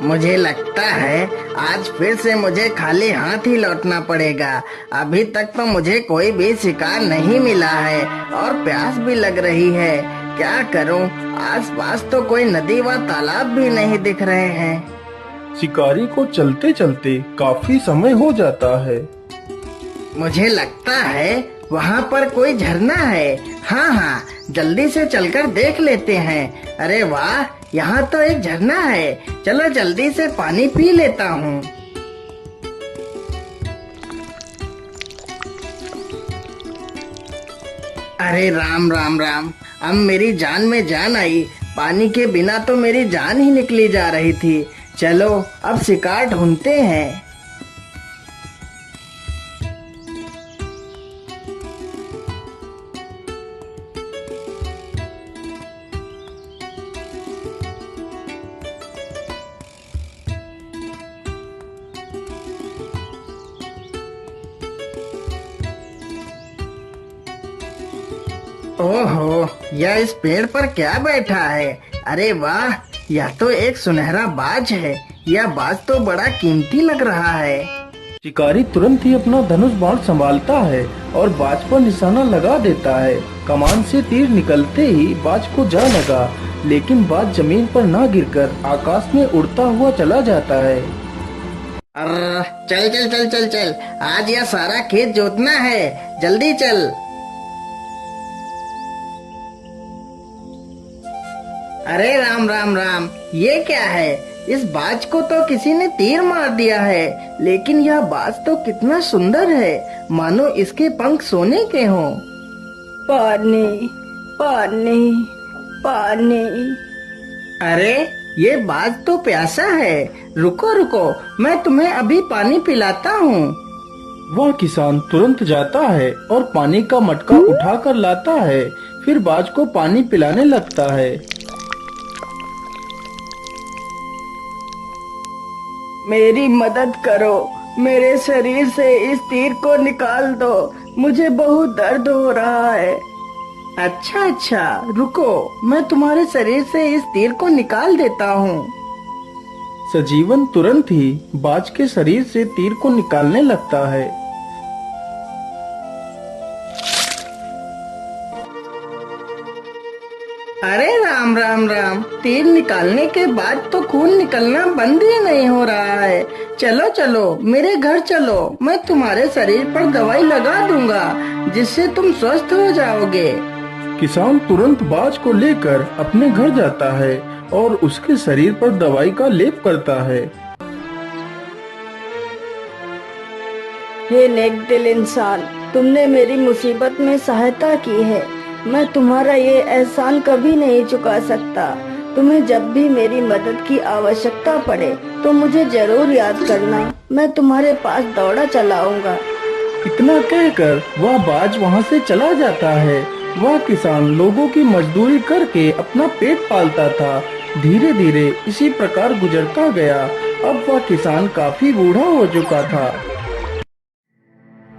मुझे लगता है आज फिर से मुझे खाली हाथ ही लौटना पड़ेगा। अभी तक तो मुझे कोई भी शिकार नहीं मिला है और प्यास भी लग रही है। क्या करूं? आसपास तो कोई नदी व तालाब भी नहीं दिख रहे हैं। शिकारी को चलते चलते काफी समय हो जाता है। मुझे लगता है वहाँ पर कोई झरना है। हाँ हाँ, जल्दी से चलकर देख लेते हैं। अरे वाह, यहाँ तो एक झरना है। चलो जल्दी से पानी पी लेता हूँ। अरे राम राम राम, अब मेरी जान में जान आई। पानी के बिना तो मेरी जान ही निकली जा रही थी। चलो अब शिकार ढूंढते हैं। ओहो, यह इस पेड़ पर क्या बैठा है? अरे वाह, यह तो एक सुनहरा बाज है। यह बाज तो बड़ा कीमती लग रहा है। शिकारी तुरंत ही अपना धनुष बाण संभालता है और बाज पर निशाना लगा देता है। कमान से तीर निकलते ही बाज को जा लगा, लेकिन बाज जमीन पर ना गिरकर आकाश में उड़ता हुआ चला जाता है। अरे चल चल चल चल चल, आज यह सारा खेत जोतना है। जल्दी चल। अरे राम राम राम, ये क्या है? इस बाज को तो किसी ने तीर मार दिया है, लेकिन यह बाज तो कितना सुंदर है, मानो इसके पंख सोने के हों। पानी पानी पानी। अरे ये बाज तो प्यासा है। रुको रुको, मैं तुम्हें अभी पानी पिलाता हूँ। वह किसान तुरंत जाता है और पानी का मटका उठा कर लाता है। फिर बाज को पानी पिलाने लगता है। मेरी मदद करो, मेरे शरीर से इस तीर को निकाल दो, मुझे बहुत दर्द हो रहा है। अच्छा अच्छा, रुको, मैं तुम्हारे शरीर से इस तीर को निकाल देता हूँ। सजीवन तुरंत ही बाज के शरीर से तीर को निकालने लगता है। अरे राम राम राम, तीर निकालने के बाद तो खून निकलना बंद ही नहीं हो रहा है। चलो चलो मेरे घर चलो, मैं तुम्हारे शरीर पर दवाई लगा दूंगा, जिससे तुम स्वस्थ हो जाओगे। किसान तुरंत बाज को लेकर अपने घर जाता है और उसके शरीर पर दवाई का लेप करता है। हे नेक दिल इंसान, तुमने मेरी मुसीबत में सहायता की है। मैं तुम्हारा ये एहसान कभी नहीं चुका सकता। तुम्हें जब भी मेरी मदद की आवश्यकता पड़े तो मुझे जरूर याद करना। मैं तुम्हारे पास दौड़ा चलाऊंगा। इतना कहकर वह बाज वहाँ से चला जाता है। वह किसान लोगों की मजदूरी करके अपना पेट पालता था। धीरे धीरे इसी प्रकार गुजरता गया। अब वह किसान काफी बूढ़ा हो चुका था।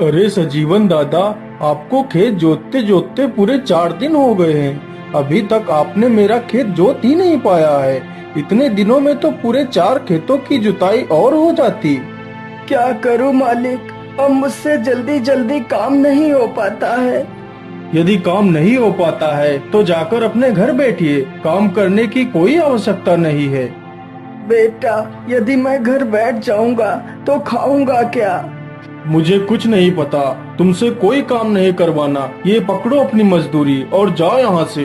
अरे सजीवन दादा, आपको खेत जोतते जोतते पूरे 4 दिन हो गए हैं। अभी तक आपने मेरा खेत जोत ही नहीं पाया है। इतने दिनों में तो पूरे 4 खेतों की जुताई और हो जाती। क्या करूं मालिक, अब मुझसे जल्दी जल्दी काम नहीं हो पाता है। यदि काम नहीं हो पाता है तो जाकर अपने घर बैठिए। काम करने की कोई आवश्यकता नहीं है। बेटा, यदि मैं घर बैठ जाऊंगा तो खाऊंगा क्या? मुझे कुछ नहीं पता, तुमसे कोई काम नहीं करवाना। ये पकड़ो अपनी मजदूरी और जाओ यहाँ से।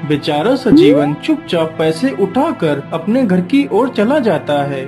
बेचारा सजीवन चुपचाप पैसे उठाकर अपने घर की ओर चला जाता है।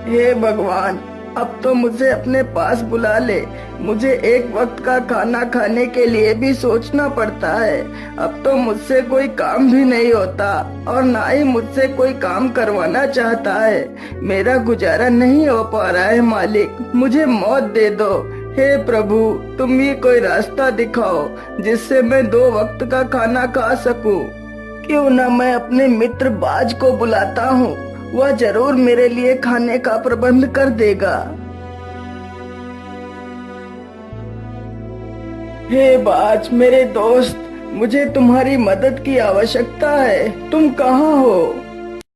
हे भगवान, अब तो मुझे अपने पास बुला ले। मुझे एक वक्त का खाना खाने के लिए भी सोचना पड़ता है। अब तो मुझसे कोई काम भी नहीं होता और ना ही मुझसे कोई काम करवाना चाहता है। मेरा गुजारा नहीं हो पा रहा है मालिक, मुझे मौत दे दो। हे प्रभु, तुम ही कोई रास्ता दिखाओ जिससे मैं 2 वक्त का खाना खा सकूं। क्यों ना मैं अपने मित्र बाज को बुलाता हूँ वह जरूर मेरे लिए खाने का प्रबंध कर देगा। हे बाज मेरे दोस्त, मुझे तुम्हारी मदद की आवश्यकता है। तुम कहाँ हो?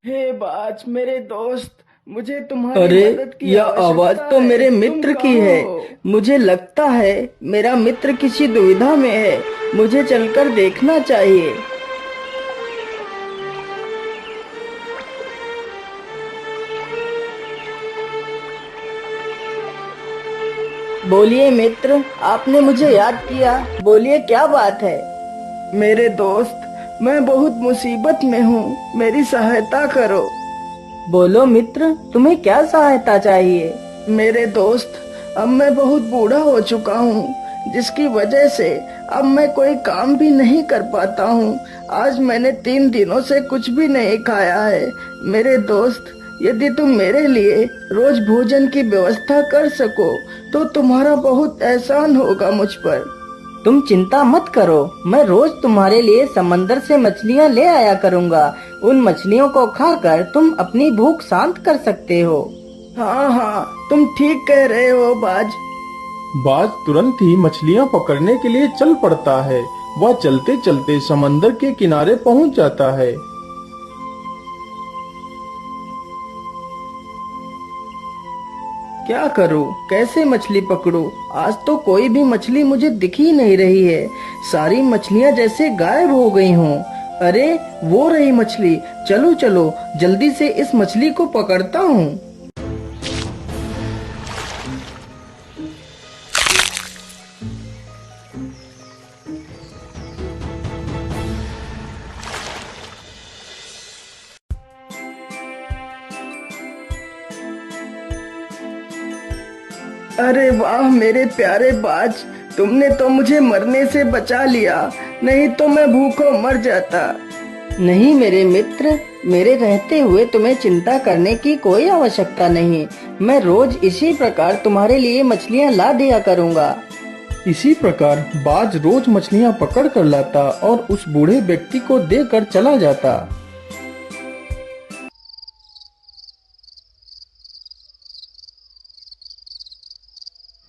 हे बाज मेरे दोस्त, मुझे तुम्हारी मदद अरे की यह आवश्यकता आवाज तो है। मेरे तुम मित्र की कहाँ है। हो? मुझे लगता है मेरा मित्र किसी दुविधा में है। मुझे चलकर देखना चाहिए। बोलिए मित्र, आपने मुझे याद किया। बोलिए क्या बात है? मेरे दोस्त, मैं बहुत मुसीबत में हूँ, मेरी सहायता करो। बोलो मित्र, तुम्हें क्या सहायता चाहिए? मेरे दोस्त, अब मैं बहुत बूढ़ा हो चुका हूँ, जिसकी वजह से अब मैं कोई काम भी नहीं कर पाता हूँ। आज मैंने 3 दिनों से कुछ भी नहीं खाया है। मेरे दोस्त, यदि तुम मेरे लिए रोज भोजन की व्यवस्था कर सको तो तुम्हारा बहुत एहसान होगा मुझ पर। तुम चिंता मत करो, मैं रोज तुम्हारे लिए समंदर से मछलियाँ ले आया करूँगा। उन मछलियों को खाकर तुम अपनी भूख शांत कर सकते हो। हाँ हाँ, तुम ठीक कह रहे हो बाज। बाज तुरंत ही मछलियाँ पकड़ने के लिए चल पड़ता है। वह चलते चलते समंदर के किनारे पहुँच जाता है। क्या करूं, कैसे मछली पकड़ूं? आज तो कोई भी मछली मुझे दिख ही नहीं रही है। सारी मछलियां जैसे गायब हो गई हों। अरे वो रही मछली। चलो चलो, जल्दी से इस मछली को पकड़ता हूँ। अरे वाह मेरे प्यारे बाज, तुमने तो मुझे मरने से बचा लिया, नहीं तो मैं भूखों मर जाता। नहीं मेरे मित्र, मेरे रहते हुए तुम्हें चिंता करने की कोई आवश्यकता नहीं। मैं रोज इसी प्रकार तुम्हारे लिए मछलियाँ ला दिया करूँगा। इसी प्रकार बाज रोज मछलियाँ पकड़ कर लाता और उस बूढ़े व्यक्ति को देकर चला जाता।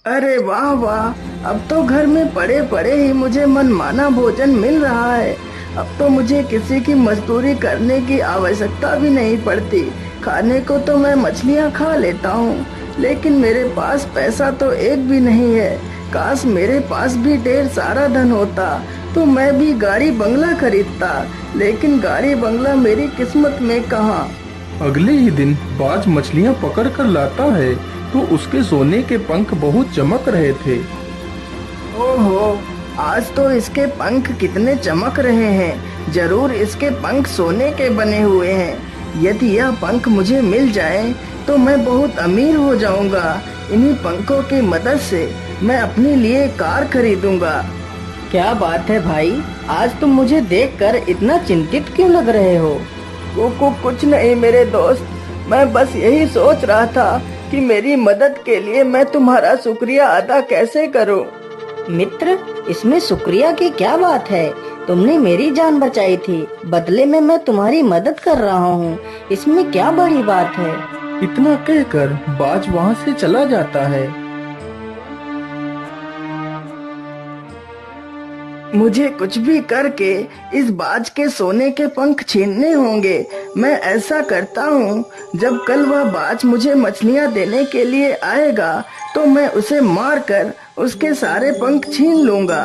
अरे वाह वाह, अब तो घर में पड़े पड़े ही मुझे मनमाना भोजन मिल रहा है। अब तो मुझे किसी की मजदूरी करने की आवश्यकता भी नहीं पड़ती। खाने को तो मैं मछलियाँ खा लेता हूँ, लेकिन मेरे पास पैसा तो एक भी नहीं है। काश मेरे पास भी ढेर सारा धन होता तो मैं भी गाड़ी बंगला खरीदता, लेकिन गाड़ी बंगला मेरी किस्मत में कहाँ। अगले ही दिन बाज मछलियाँ पकड़ कर लाता है तो उसके सोने के पंख बहुत चमक रहे थे। ओहो, आज तो इसके पंख कितने चमक रहे हैं। जरूर इसके पंख सोने के बने हुए हैं। यदि यह पंख मुझे मिल जाए तो मैं बहुत अमीर हो जाऊंगा। इन्हीं पंखों की मदद से मैं अपने लिए कार खरीदूंगा। क्या बात है भाई, आज तुम मुझे देखकर इतना चिंतित क्यों लग रहे हो? कुछ नहीं मेरे दोस्त, मैं बस यही सोच रहा था कि मेरी मदद के लिए मैं तुम्हारा शुक्रिया अदा कैसे करूं। मित्र, इसमें शुक्रिया की क्या बात है? तुमने मेरी जान बचाई थी, बदले में मैं तुम्हारी मदद कर रहा हूँ। इसमें क्या बड़ी बात है? इतना कहकर बाज वहाँ से चला जाता है। मुझे कुछ भी करके इस बाज के सोने के पंख छीनने होंगे। मैं ऐसा करता हूँ, जब कल वह बाज मुझे मछलियाँ देने के लिए आएगा तो मैं उसे मारकर उसके सारे पंख छीन लूंगा।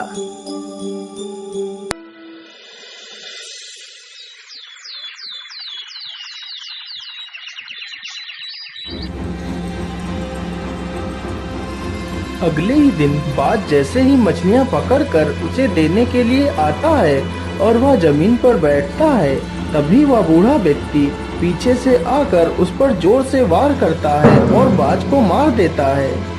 अगले ही दिन बाज जैसे ही मछलियाँ पकड़कर उसे देने के लिए आता है और वह जमीन पर बैठता है, तभी वह बूढ़ा व्यक्ति पीछे से आकर उस पर जोर से वार करता है और बाज को मार देता है।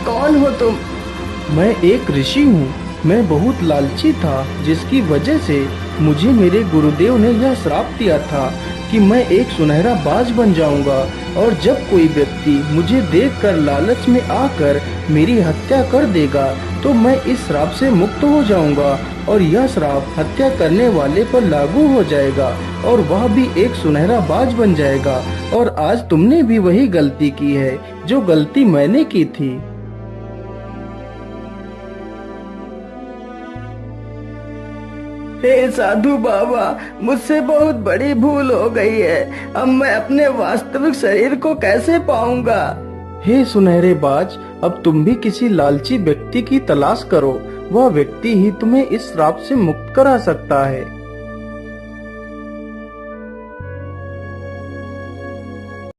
कौन हो तुम? मैं एक ऋषि हूँ। मैं बहुत लालची था, जिसकी वजह से मुझे मेरे गुरुदेव ने यह श्राप दिया था कि मैं एक सुनहरा बाज बन जाऊंगा और जब कोई व्यक्ति मुझे देखकर लालच में आकर मेरी हत्या कर देगा तो मैं इस श्राप से मुक्त हो जाऊंगा और यह श्राप हत्या करने वाले पर लागू हो जाएगा और वह भी एक सुनहरा बाज बन जाएगा। और आज तुमने भी वही गलती की है जो गलती मैंने की थी। हे साधु बाबा, मुझसे बहुत बड़ी भूल हो गई है। अब मैं अपने वास्तविक शरीर को कैसे पाऊंगा? हे सुनहरे बाज, अब तुम भी किसी लालची व्यक्ति की तलाश करो। वह व्यक्ति ही तुम्हें इस श्राप से मुक्त करा सकता है।